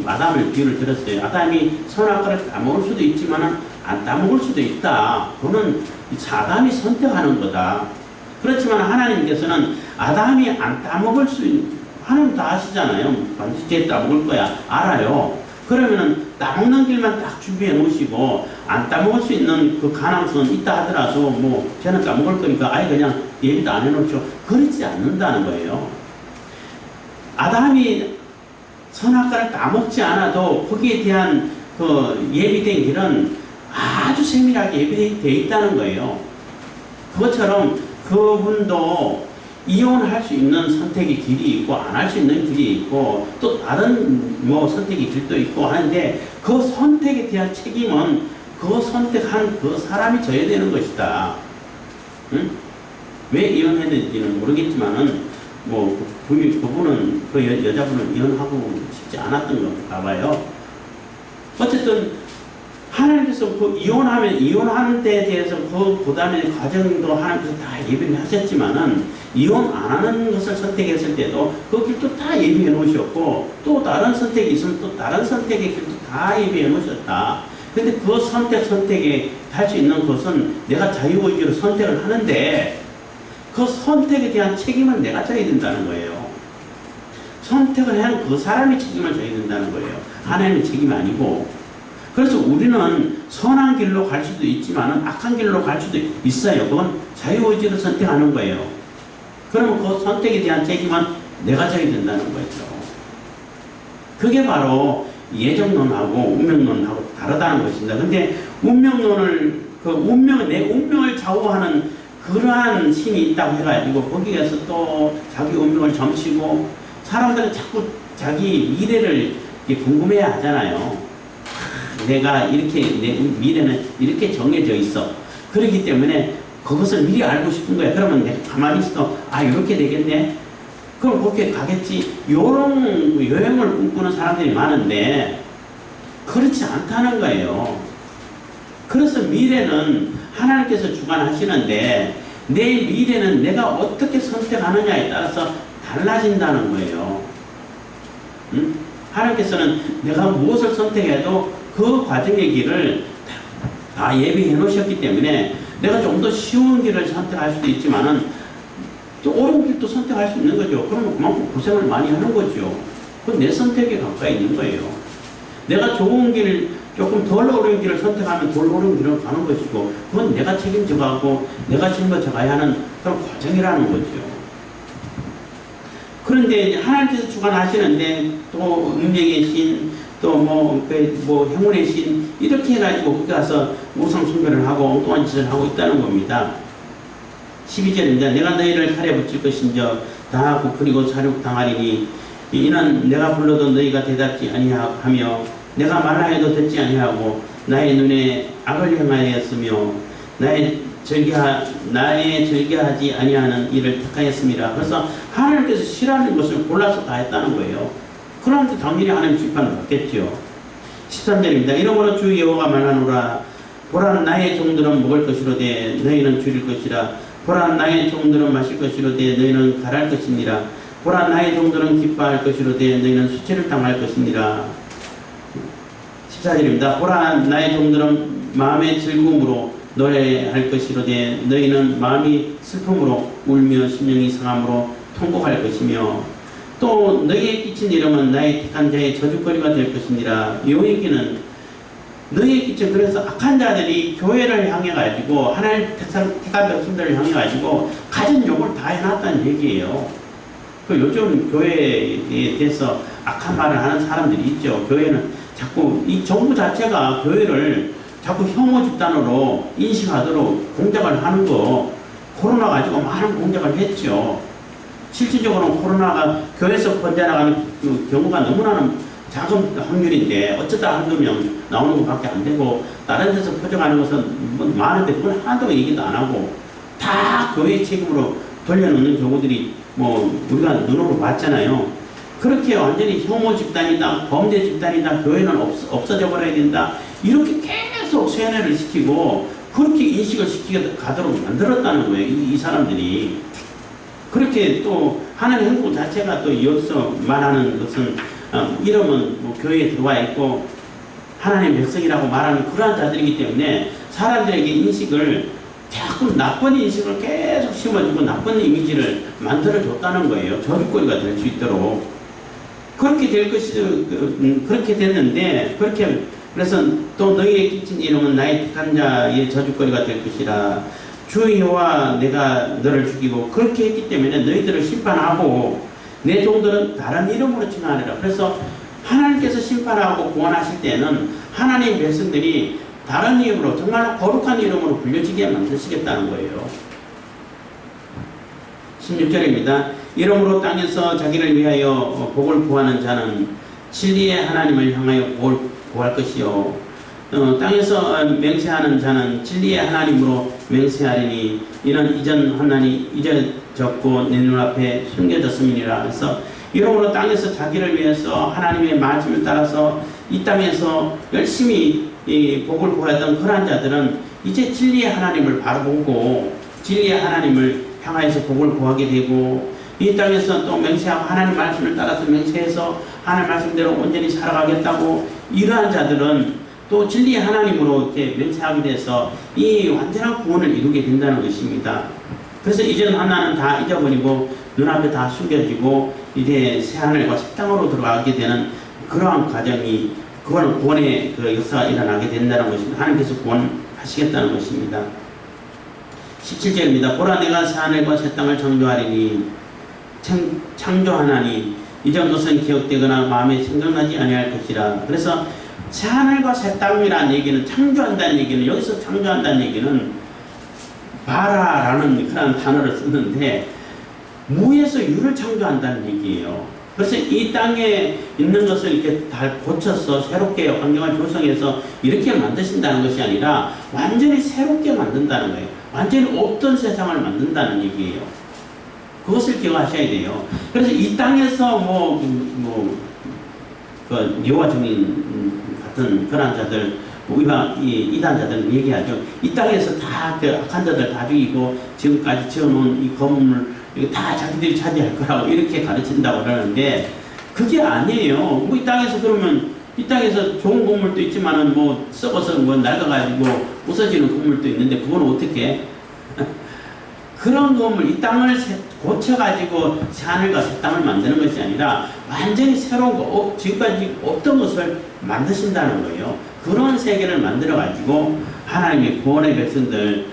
아담을 비유를 들었어요. 아담이 선악과를 따먹을 수도 있지만 안 따먹을 수도 있다. 그거는 아담이 선택하는 거다. 그렇지만 하나님께서는 아담이 안 따먹을 하나님 다 아시잖아요. 반드시 쟤 따먹을 거야. 알아요. 그러면은 따먹는 길만 딱 준비해 놓으시고 안 따먹을 수 있는 그 가능성은 있다 하더라도 쟤는 따먹을 거니까 아예 그냥 예비도 안 해놓죠. 그렇지 않는다는 거예요. 아담이 선악과를 따먹지 않아도 거기에 대한 그 예비된 길은 아주 세밀하게 예비되어 있다는 거예요. 그것처럼 그분도 이혼할 수 있는 선택의 길이 있고 안 할 수 있는 길이 있고 또 다른 뭐 선택의 길도 있고 하는데 그 선택에 대한 책임은 그 선택한 그 사람이 져야 되는 것이다. 응? 왜 이혼했는지는 모르겠지만은 뭐 그분은 그 여자분은 이혼하고 싶지 않았던 건가 봐요. 어쨌든 하나님께서 그 이혼하는 데에 대해서 그 다음에 과정도 하나님께서 다 예비를 하셨지만은 이혼 안 하는 것을 선택했을 때도 그 길도 다 예비해 놓으셨고 또 다른 선택이 있으면 또 다른 선택의 길도 다 예비해 놓으셨다. 근데 그 선택에 할 수 있는 것은 내가 자유의지로 선택을 하는데 그 선택에 대한 책임은 내가 져야 된다는 거예요. 선택을 한 그 사람이 책임을 져야 된다는 거예요. 하나님의 책임이 아니고. 그래서 우리는 선한 길로 갈 수도 있지만 악한 길로 갈 수도 있어요. 그건 자유의지로 선택하는 거예요. 그러면 그 선택에 대한 책임은 내가 져야 된다는 거죠. 그게 바로 예정론하고 운명론하고 다르다는 것입니다. 근데 운명론을 내 운명을 좌우하는 그러한 신이 있다고 해가지고 거기에서 또 자기 운명을 점치고 사람들은 자꾸 자기 미래를 궁금해 하잖아요. 내가 이렇게 내 미래는 이렇게 정해져 있어. 그렇기 때문에 그것을 미리 알고 싶은 거야. 그러면 내가 가만히 있어도 이렇게 되겠네. 그럼 그렇게 가겠지. 요런 여행을 꿈꾸는 사람들이 많은데 그렇지 않다는 거예요. 그래서 미래는 하나님께서 주관하시는데 내 미래는 내가 어떻게 선택하느냐에 따라서 달라진다는 거예요. 응? 하나님께서는 내가 무엇을 선택해도 그 과정의 길을 다 예비해 놓으셨기 때문에 내가 좀 더 쉬운 길을 선택할 수도 있지만은 또 어려운 길도 선택할 수 있는 거죠. 그러면 그만큼 고생을 많이 하는 거죠. 그건 내 선택에 가까이 있는 거예요. 내가 좋은 길, 조금 덜 어려운 길을 선택하면 덜 어려운 길을 가는 것이고 그건 내가 책임져 가고 내가 짊어져 가야 하는 그런 과정이라는 거죠. 그런데 하나님께서 주관하시는데 또 운명의 신, 또 뭐 행운의 신 이렇게 해가지고 거기 가서 우상 숭배를 하고 엉뚱한 짓을 하고 있다는 겁니다. 12절입니다. 내가 너희를 칼에 붙일 것인저 다 부풀리고 사륙당하리니 이는 내가 불러도 너희가 대답지 아니하며 내가 말하여도 듣지 아니하고 나의 눈에 악을 행하였으며 나의 절개하지 아니하는 일을 택하였습니다. 그래서 하나님께서 싫어하는 것을 골라서 다 했다는 거예요. 그러면 당연히 하나님 심판을 받겠죠. 13절입니다. 이러므로 주 여호와가 말하노라. 보라 나의 종들은 먹을 것이로되 너희는 줄일 것이라. 보라 나의 종들은 마실 것이로되 너희는 갈할 것이니라. 보라 나의 종들은 기뻐할 것이로되 너희는 수치를 당할 것이니라. 14절입니다. 보라 나의 종들은 마음의 즐거움으로 노래할 것이로되 너희는 마음이 슬픔으로 울며 심령이 상함으로 통곡할 것이며 또 너희의 끼친 이름은 나의 택한 자의 저주거리가 될 것이니라. 이 얘기는 너희의 끼친 그래서 악한 자들이 교회를 향해 가지고 하나님 택한 백성들을 향해 가지고 가진 욕을 다 해놨다는 얘기예요. 그 요즘 교회에 대해서 악한 말을 하는 사람들이 있죠. 교회는 자꾸 이 정부 자체가 교회를 자꾸 혐오 집단으로 인식하도록 공작을 하는 거 코로나 가지고 많은 공작을 했죠. 실질적으로는 코로나가 교회에서 번져나가는 그 경우가 너무나 작은 확률인데 어쩌다 한두 명 나오는 것밖에 안 되고 다른 데서 퍼져가는 것은 많은데 그건 하나도 얘기도 안 하고 다 교회 책임으로 돌려놓는 경우들이 우리가 눈으로 봤잖아요. 그렇게 완전히 혐오 집단이다, 범죄 집단이다, 교회는 없어져 버려야 된다 이렇게 계속 세뇌를 시키고 그렇게 인식을 시키게 가도록 만들었다는 거예요. 이 사람들이. 그렇게 또 하나님 행동 자체가 또 여기서 말하는 것은 이름은 교회에 들어와 있고 하나님 백성이라고 말하는 그러한 자들이기 때문에 사람들에게 인식을 자꾸 나쁜 인식을 계속 심어주고 나쁜 이미지를 만들어줬다는 거예요. 저주거리가 될 수 있도록. 그렇게 될 것이, 그렇게 됐는데, 그래서 또 너희의 끼친 이름은 나의 택한 자의 저주거리가 될 것이라. 주 여호와 내가 너를 죽이고 그렇게 했기 때문에 너희들을 심판하고 내 종들은 다른 이름으로 칭하리라. 그래서 하나님께서 심판하고 구원하실 때는 하나님의 백성들이 다른 이름으로 정말 거룩한 이름으로 불려지게 만드시겠다는 거예요. 16절입니다. 이러므로 땅에서 자기를 위하여 복을 구하는 자는 진리의 하나님을 향하여 복을 구할 것이요 땅에서 맹세하는 자는 진리의 하나님으로 맹세하리니 이는 이전 하나님 잊어졌고 내 눈앞에 숨겨졌음이니라. 그래서 이러므로 땅에서 자기를 위해서 하나님의 말씀을 따라서 이 땅에서 열심히 이 복을 구하던 그러한 자들은 이제 진리의 하나님을 바라보고 진리의 하나님을 향하여서 복을 구하게 되고 이 땅에서 또 맹세하고 하나님 말씀을 따라서 맹세해서 하나님 말씀대로 온전히 살아가겠다고 이러한 자들은 또 진리의 하나님으로 이렇게 맹세하게 돼서 이 완전한 구원을 이루게 된다는 것입니다. 그래서 이전 하나는 다 잊어버리고 눈앞에 다 숨겨지고 이제 새하늘과 새 땅으로 들어가게 되는 그러한 과정이 그거는 구원의 그 역사가 일어나게 된다는 것입니다. 하나님께서 구원하시겠다는 것입니다. 17절입니다. 보라 내가 새하늘과 새 땅을 창조하리니 창조하나니 이전 것은 기억되거나 마음에 생각나지 아니할 것이라. 그래서 새하늘과 새 땅이라는 얘기는 창조한다는 얘기는 여기서 창조한다는 얘기는 바라라는 그런 단어를 쓰는데 무에서 유를 창조한다는 얘기예요. 그래서 이 땅에 있는 것을 이렇게 다 고쳐서 새롭게 환경을 조성해서 이렇게 만드신다는 것이 아니라 완전히 새롭게 만든다는 거예요. 완전히 없던 세상을 만든다는 얘기예요. 그것을 기억하셔야 돼요. 그래서 이 땅에서 여호와 증인 같은 그런 자들, 이단자들은 얘기하죠. 이 땅에서 다 그 악한 자들 다 죽이고 지금까지 지어놓은 이 건물 이거 다 자기들이 차지할 거라고 이렇게 가르친다고 그러는데 그게 아니에요. 이 땅에서 그러면 이 땅에서 좋은 건물도 있지만은 썩어서 낡아가지고 부서지는 건물도 있는데 그건 어떻게 그런 건물 이 땅을 고쳐가지고 새하늘과 새 땅을 만드는 것이 아니라 완전히 새로운 거 지금까지 없던 것을 만드신다는 거예요. 그런 세계를 만들어가지고 하나님의 구원의 백성들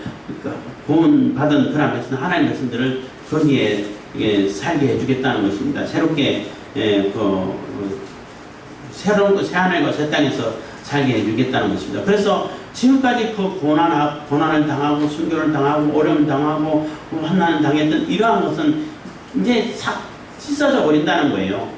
구원받은 그런 백성 하나님의 백성들을 거기에 살게 해주겠다는 것입니다. 새롭게 새로운 새하늘과 새 땅에서 살게 해주겠다는 것입니다. 그래서 지금까지 그 고난을 당하고 순교를 당하고 어려움을 당하고 환난을 당했던 이러한 것은 이제 싹 씻어져 버린다는 거예요.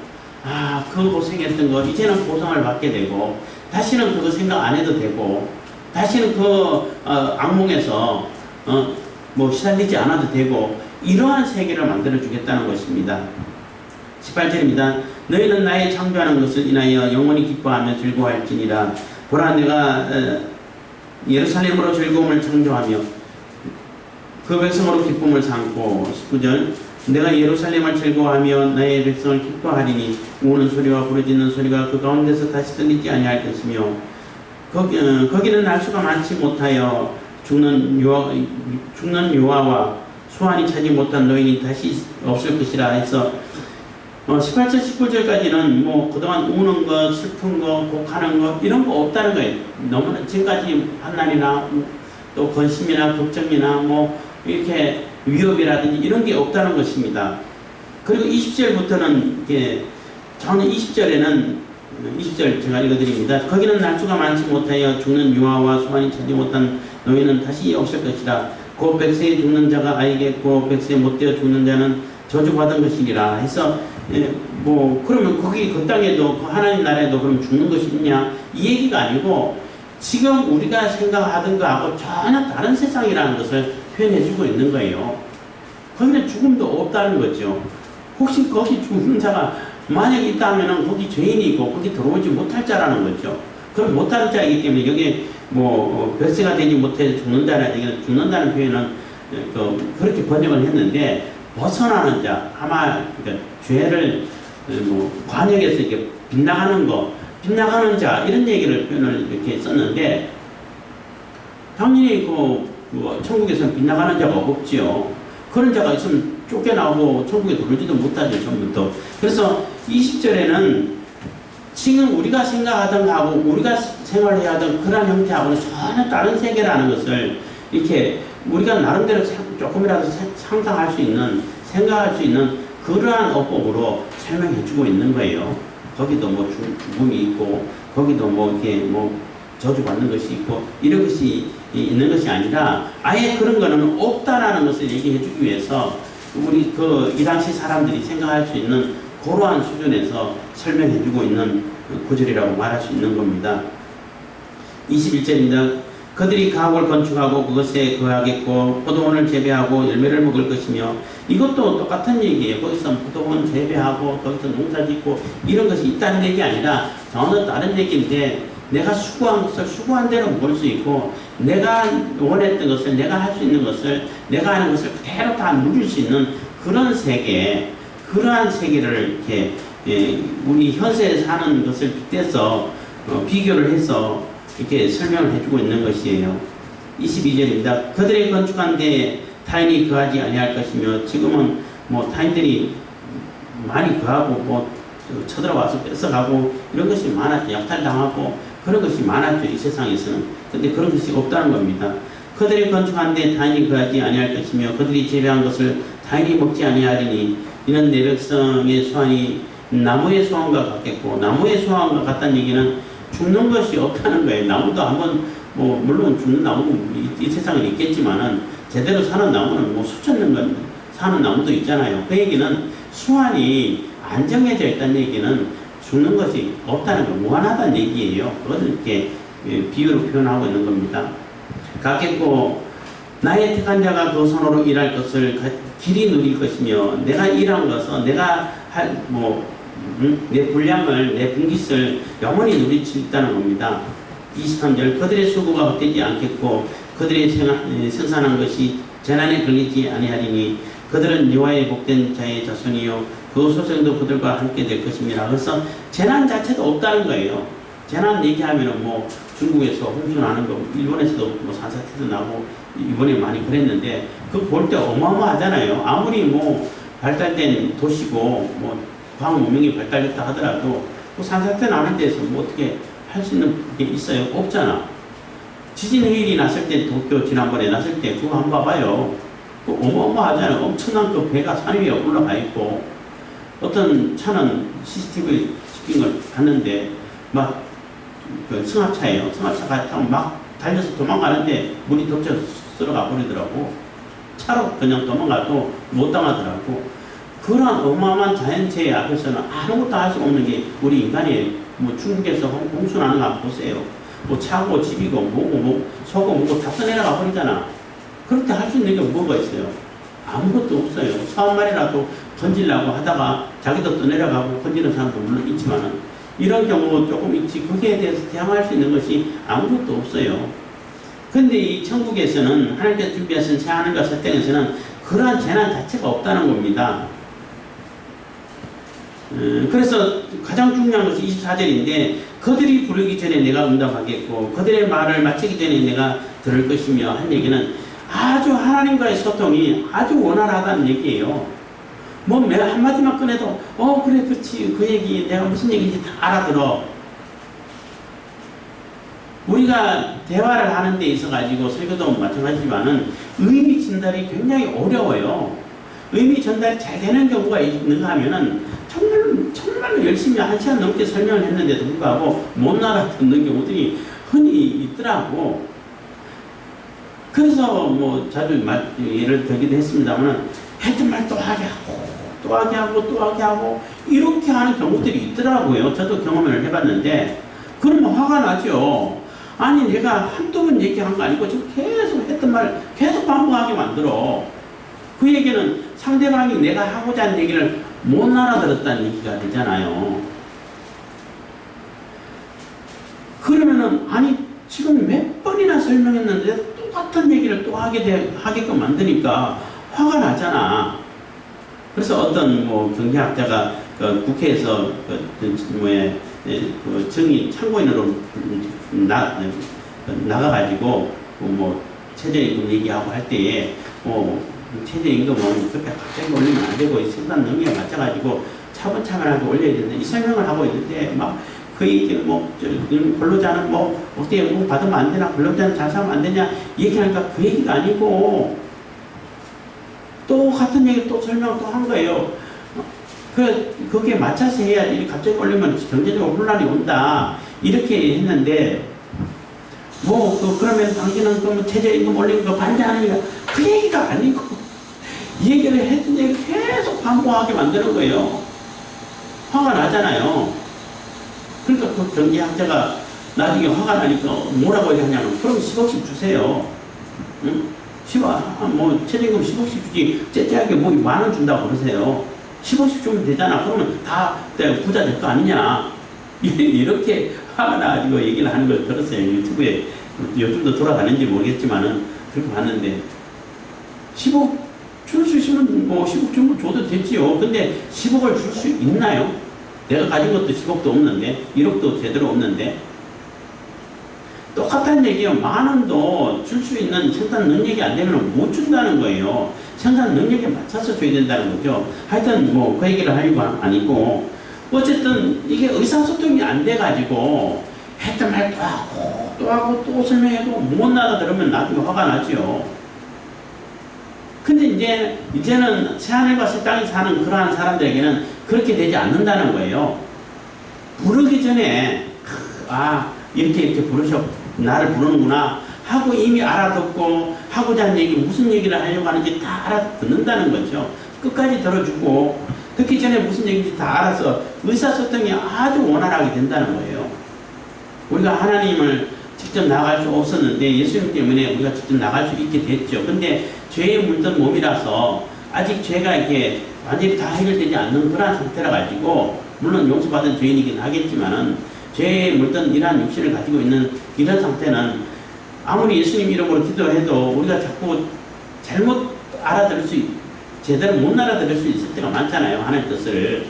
그 고생했던 거 이제는 보상을 받게 되고 다시는 그거 생각 안 해도 되고 다시는 그 악몽에서 시달리지 않아도 되고 이러한 세계를 만들어 주겠다는 것입니다. 18절입니다. 너희는 나의 창조하는 것을 인하여 영원히 기뻐하며 즐거워할지니라. 보라 내가 예루살렘으로 즐거움을 창조하며 그 백성으로 기쁨을 삼고 19절 내가 예루살렘을 즐거워하며 나의 백성을 기뻐하리니 우는 소리와 부르짖는 소리가 그 가운데서 다시 들리지 아니할 것이며 거기는 날수가 많지 못하여 죽는 유아와 소환이 차지 못한 노인이 다시 없을 것이라 해서 18절 19절까지는 그동안 우는 것 슬픈 거 곡하는 거 이런 거 없다는 거예요. 너무나 지금까지 환난이나 또 근심이나 걱정이나 이렇게 위협이라든지 이런 게 없다는 것입니다. 그리고 20절부터는 저는 20절에는 20절 제가 읽어드립니다. 거기는 날수가 많지 못하여 죽는 유아와 소환이 차지 못한 노인은 다시 없을 것이라. 그 백세에 죽는 자가 아이겠고 백세에 못되어 죽는 자는 저주받은 것이니라 해서 그러면 거기 그 땅에도 그 하나님 나라에도 그럼 죽는 것이 있냐 이 얘기가 아니고 지금 우리가 생각하던 거하고 전혀 다른 세상이라는 것을 표현해주고 있는 거예요. 거기는 죽음도 없다는 거죠. 혹시 거기 죽는 자가 만약에 있다 하면은 거기 죄인이고 거기 들어오지 못할 자라는 거죠. 그럼 못할 자이기 때문에 여기 백세가 되지 못해 죽는다는 죽는다는 표현은 그렇게 번역을 했는데 벗어나는 자 아마 그러니까 죄를 관역에서 이렇게 빗나가는 자 이런 얘기를 표현을 이렇게 썼는데 당연히 천국에서는 빗나가는 자가 없지요. 그런 자가 있으면 쫓겨나고 천국에 들어오지도 못하죠. 처음부터. 그래서 20절에는 지금 우리가 생각하던 거하고 우리가 생활해야 하던 그런 형태하고는 전혀 다른 세계라는 것을 이렇게 우리가 나름대로 조금이라도 상상할 수 있는 생각할 수 있는 그러한 어법으로 설명해 주고 있는 거예요. 거기도 뭐 죽음이 있고 거기도 뭐 이렇게 뭐 저주받는 것이 있고 이런 것이 있는 것이 아니라 아예 그런 거는 없다라는 것을 얘기해 주기 위해서 우리 이 당시 사람들이 생각할 수 있는 그러한 수준에서 설명해 주고 있는 구절이라고 말할 수 있는 겁니다. 21절입니다. 그들이 가옥을 건축하고 그것에 거하겠고 포도원을 재배하고 열매를 먹을 것이며 이것도 똑같은 얘기예요. 거기서 포도원 재배하고 거기서 농사 짓고 이런 것이 있다는 얘기 아니라 전혀 다른 얘기인데 내가 수고한 것을 수고한 대로 먹을 수 있고 내가 원했던 것을 내가 할 수 있는 것을 내가 하는 것을 그대로 다 누릴 수 있는 그런 세계, 그러한 세계를 이렇게 우리 현세에 사는 것을 빗대서 비교를 해서 이렇게 설명을 해주고 있는 것이에요. 22절입니다. 그들의 건축한 데에 타인이 거하지 아니할 것이며 지금은 뭐 타인들이 많이 거하고 뭐 쳐들어와서 뺏어가고 이런 것이 많았죠. 약탈당하고 그런 것이 많았죠. 이 세상에서는. 근데 그런 것이 없다는 겁니다. 그들이 건축한 데 타인이 거하지 아니할 것이며 그들이 재배한 것을 타인이 먹지 아니하리니 이는 내 백성의 소환이 나무의 소환과 같겠고 나무의 소환과 같다는 얘기는 죽는 것이 없다는 거예요. 나무도 한번 뭐 물론 죽는 나무도 이 세상에 있겠지만은 제대로 사는 나무는 뭐 수천 년 사는 나무도 있잖아요. 그 얘기는 수완이 안정해져 있다는 얘기는 죽는 것이 없다는 거, 무한하다는 얘기예요. 그것을 이렇게 비유로 표현하고 있는 겁니다. 같겠고 나의 택한 자가 그 손으로 일할 것을 길이 누릴 것이며 내가 일한 것은 내가 내 분량을 내 분깃을 영원히 누릴 수 있다는 겁니다. 23절 그들의 수고가 헛되지 않겠고 그들의 생산한 것이 재난에 걸리지 아니하리니 그들은 여호와의 복된 자의 자손이요 그 소생도 그들과 함께 될 것입니다. 그래서 재난 자체도 없다는 거예요. 재난 얘기하면은 뭐 중국에서 홍수 나는 거, 일본에서도 뭐 산사태도 나고 이번에 많이 그랬는데 그 볼 때 어마어마하잖아요. 아무리 뭐 발달된 도시고 뭐 과학 문명이 발달했다 하더라도 그 산사태 나는 데서 뭐 어떻게 할 수 있는 게 있어요? 없잖아. 지진 해일이 났을 때 도쿄 지난번에 났을 때 그거 한번 봐봐요. 그 어마어마하잖아요. 엄청난 그 배가 산 위에 올라가 있고 어떤 차는 CCTV 찍힌 걸 봤는데 막 그 승합차예요. 승합차가 타고 막 달려서 도망가는데 물이 덮쳐서 쓸어가 버리더라고. 차로 그냥 도망가도 못 당하더라고. 그런 어마어마한 자연재해 앞에서는 아무것도 할 수 없는 게 우리 인간이에요. 뭐 중국에서 홍수 나는 거 한번 보세요. 뭐 차고 집이고 뭐고 뭐 소고 뭐고 다 떠내려가 버리잖아. 그럴 때 할 수 있는 게 뭐가 있어요? 아무것도 없어요. 소 한 마리라도 건지려고 하다가 자기도 떠내려가고 건지는 사람도 물론 있지만은 이런 경우 조금 있지 거기에 대해서 대항할 수 있는 것이 아무것도 없어요. 근데 이 천국에서는 하나님께서 준비하신 새하늘과 새 땅에서는 그러한 재난 자체가 없다는 겁니다. 그래서 가장 중요한 것이 24절인데 그들이 부르기 전에 내가 응답하겠고 그들의 말을 마치기 전에 내가 들을 것이며 한 얘기는 아주 하나님과의 소통이 아주 원활하다는 얘기예요. 뭐 매 한마디만 꺼내도 그래 그렇지 그 얘기 내가 무슨 얘기인지 다 알아들어. 우리가 대화를 하는 데 있어 가지고 설교도 마찬가지지만은 의미 전달이 굉장히 어려워요. 의미 전달이 잘 되는 경우가 있는가 하면은 정말로 열심히 1시간 넘게 설명을 했는데도 불구하고 못 알아듣는 경우들이 흔히 있더라고. 그래서 뭐 자주 예를 들기도 했습니다만 했던 말 또 하게 하고 또 하게 하고 또 하게 하고 이렇게 하는 경우들이 있더라고요. 저도 경험을 해봤는데 그러면 화가 나죠. 아니 내가 한두 번 얘기한 거 아니고 지금 계속 했던 말 계속 반복하게 만들어. 그 얘기는 상대방이 내가 하고자 하는 얘기를 못 알아들었다는 얘기가 되잖아요. 그러면은 아니 지금 몇 번이나 설명했는데 똑같은 얘기를 또 하게끔 만드니까 화가 나잖아. 그래서 어떤 뭐 경제학자가 그 국회에서 그 정의 참고인으로 나가가지고 뭐 최저임금 얘기하고 할 때에 최저임금은 그렇게 갑자기 올리면 안 되고 생산 능력에 맞춰가지고 차분차분하게 올려야 되는데 이 설명을 하고 있는데 막 그 얘기는 근로자는 어떻게 연금 받으면 안 되나 근로자는 잘 살면 안 되냐 얘기하니까 그 얘기가 아니고 또 같은 얘기를 또 설명을 또 한 거예요. 거기에 맞춰서 해야지. 갑자기 올리면 경제적으로 혼란이 온다. 이렇게 했는데, 그러면 당신은 그러면 최저임금 올리는 거 반대하는 거, 그 얘기가 아니고, 이 얘기를 했더니 계속 반복하게 만드는 거예요. 화가 나잖아요. 그러니까 그 경제학자가 나중에 화가 나니까 뭐라고 하냐면, 그럼 10억씩 주세요. 응? 10억, 최저임금 10억씩 주지, 째째하게 뭐 10,000원 준다고 그러세요. 10억씩 주면 되잖아. 그러면 다 부자 될 거 아니냐. 이렇게 화가 나가지고 얘기를 하는 걸 들었어요. 유튜브에. 요즘도 돌아가는지 모르겠지만은, 그렇게 봤는데, 10억 줄 수 있으면 10억 주면 줘도 되지요. 근데 10억을 줄 수 있나요? 내가 가진 것도 10억도 없는데, 1억도 제대로 없는데. 똑같은 얘기예요. 10,000원도 줄 수 있는 생산 능력이 안 되면 못 준다는 거예요. 생산 능력에 맞춰서 줘야 된다는 거죠. 하여튼 그 얘기를 하려고 아니고, 어쨌든 이게 의사소통이 안 돼가지고 했던 말 또 하고 또 설명해도 못 알아들으면 나중에 화가 나죠. 근데 이제는 새하늘과 새 땅에 사는 그러한 사람들에게는 그렇게 되지 않는다는 거예요. 부르기 전에 이렇게 나를 부르는구나 하고 이미 알아듣고 하고자 하는 얘기, 무슨 얘기를 하려고 하는지 다 알아듣는다는 거죠. 끝까지 들어주고 듣기 전에 무슨 얘기인지 다 알아서 의사소통이 아주 원활하게 된다는 거예요. 우리가 하나님을 직접 나갈 수 없었는데 예수님 때문에 우리가 직접 나갈 수 있게 됐죠. 근데 죄에 물든 몸이라서 아직 죄가 이렇게 완전히 다 해결되지 않는 그런 상태라 가지고, 물론 용서받은 죄인이긴 하겠지만은 죄에 물든 이러한 육신을 가지고 있는 이런 상태는 아무리 예수님 이름으로 기도해도 우리가 자꾸 잘못 제대로 못 알아들을 수 있을 때가 많잖아요. 하나님 뜻을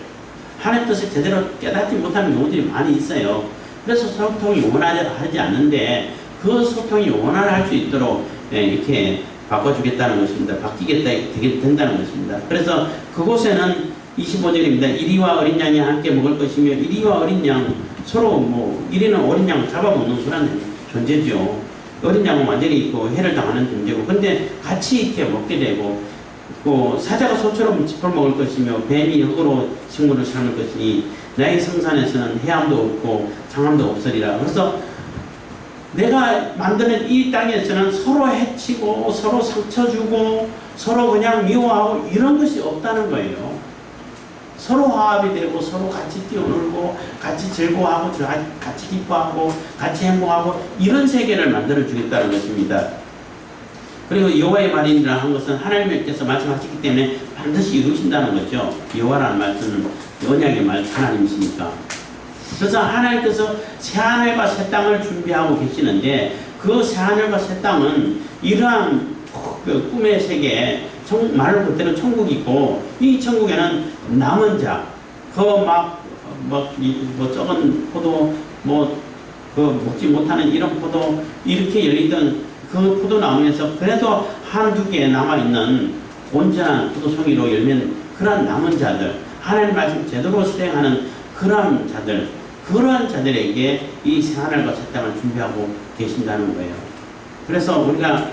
제대로 깨닫지 못하는 경우들이 많이 있어요. 그래서 소통이 원활하지 않는데, 그 소통이 원활할 수 있도록 이렇게 바꿔주겠다는 것입니다. 바뀌겠다 된다는 것입니다. 그래서 그곳에는 25절입니다. 이리와 어린 양이 함께 먹을 것이며, 이리와 어린 양 서로 이리는 어린 양 잡아먹는 그런 존재죠. 어린 양은 완전히 해를 당하는 존재고, 근데 같이 이렇게 먹게 되고, 사자가 소처럼 짚어 먹을 것이며 뱀이 흙으로 식물을 삶을 것이니 나의 성산에서는 해함도 없고 상함도 없으리라. 그래서 내가 만드는 이 땅에서는 서로 해치고 서로 상처 주고 서로 그냥 미워하고 이런 것이 없다는 거예요. 서로 화합이 되고 서로 같이 뛰어놀고 같이 즐거워하고 같이 기뻐하고 같이 행복하고 이런 세계를 만들어 주겠다는 것입니다. 그리고 여호와의 말이니라 한 것은 하나님께서 말씀하셨기 때문에 반드시 이루신다는 거죠. 여호와라는 말씀은 언약의 말 하나님이시니까. 그래서 하나님께서 새하늘과 새 땅을 준비하고 계시는데, 그 새하늘과 새 땅은 이러한 꿈의 세계, 말을 그때는 천국이 있고, 이 천국에는 남은 자, 적은 포도, 먹지 못하는 이런 포도, 이렇게 열리던 그 포도나무에서 그래도 한두 개 남아있는 온전한 포도송이로 열면 그런 남은 자들, 하나님 말씀 제대로 수행하는 그런 자들, 그러한 자들에게 이 새하늘과 새 땅을 준비하고 계신다는 거예요. 그래서 우리가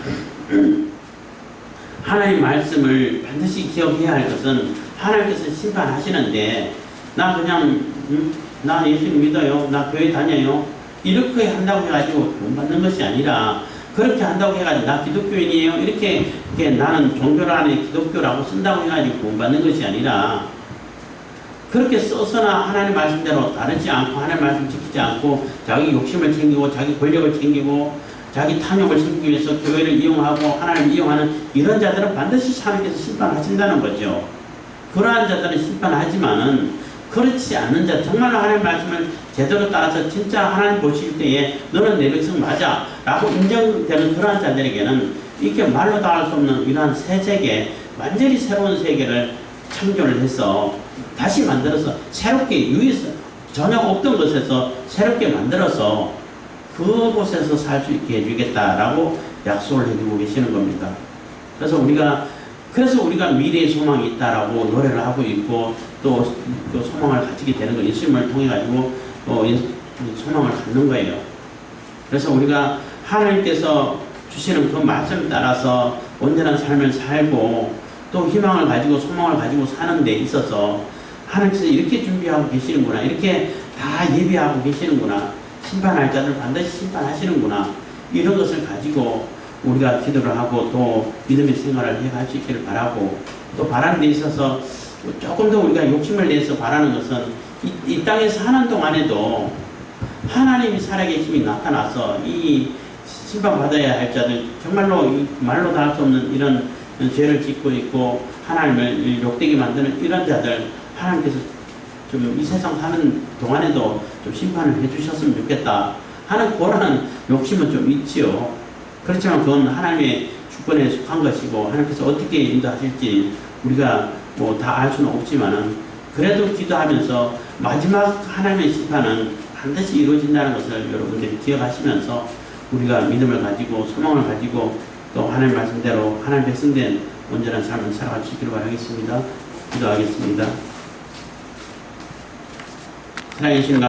하나님 말씀을 반드시 기억해야 할 것은, 하나님께서 심판하시는데 나 예수님 믿어요, 나 교회 다녀요, 이렇게 한다고 해가지고 돈 받는 것이 아니라, 그렇게 한다고 해가지고 나 기독교인이에요 이렇게 나는 종교를 안에 기독교라고 쓴다고 해가지고 돈 받는 것이 아니라, 그렇게 써서나 하나님 말씀대로 따르지 않고 하나님 말씀 지키지 않고 자기 욕심을 챙기고 자기 권력을 챙기고 자기 탐욕을 챙기기 위해서 교회를 이용하고 하나님을 이용하는 이런 자들은 반드시 하나님께서 심판하신다는 거죠. 그러한 자들은 심판하지만은, 그렇지 않는 자, 정말로 하나님 말씀을 제대로 따라서 진짜 하나님 보실 때에 너는 내 백성 맞아 라고 인정되는 그러한 자들에게는 이렇게 말로 다 할 수 없는 이러한 새 세계, 완전히 새로운 세계를 창조를 해서 다시 만들어서 새롭게 전혀 없던 것에서 새롭게 만들어서 그곳에서 살 수 있게 해주겠다라고 약속을 해주고 계시는 겁니다. 그래서 우리가 미래의 소망이 있다라고 노래를 하고 있고, 또 그 소망을 가지게 되는 거, 예수님을 통해 가지고 소망을 갖는 거예요. 그래서 우리가 하나님께서 주시는 그 말씀 따라서 온전한 삶을 살고 또 희망을 가지고 소망을 가지고 사는 데 있어서 하나님께서 이렇게 준비하고 계시는구나. 이렇게 다 예비하고 계시는구나. 심판할 자들 반드시 심판하시는구나. 이런 것을 가지고 우리가 기도를 하고 또 믿음의 생활을 해갈 수 있기를 바라고, 또 바라는 데 있어서 조금 더 우리가 욕심을 내서 바라는 것은 이 땅에서 사는 동안에도 하나님이 살아계심이 나타나서 이 심판받아야 할 자들, 정말로 말로 다 할 수 없는 이런 죄를 짓고 있고 하나님을 욕되게 만드는 이런 자들, 하나님께서 좀 이 세상 사는 동안에도 좀 심판을 해주셨으면 좋겠다 하는 그런 욕심은 좀 있지요. 그렇지만 그건 하나님의 주권에 속한 것이고 하나님께서 어떻게 인도하실지 우리가 뭐 다 알 수는 없지만은, 그래도 기도하면서 마지막 하나님의 심판은 반드시 이루어진다는 것을 여러분들이 기억하시면서 우리가 믿음을 가지고 소망을 가지고 또 하나님 말씀대로 하나님 백성된 온전한 삶을 살아갈 수 있기를 바라겠습니다. 기도하겠습니다. 사랑해 주시는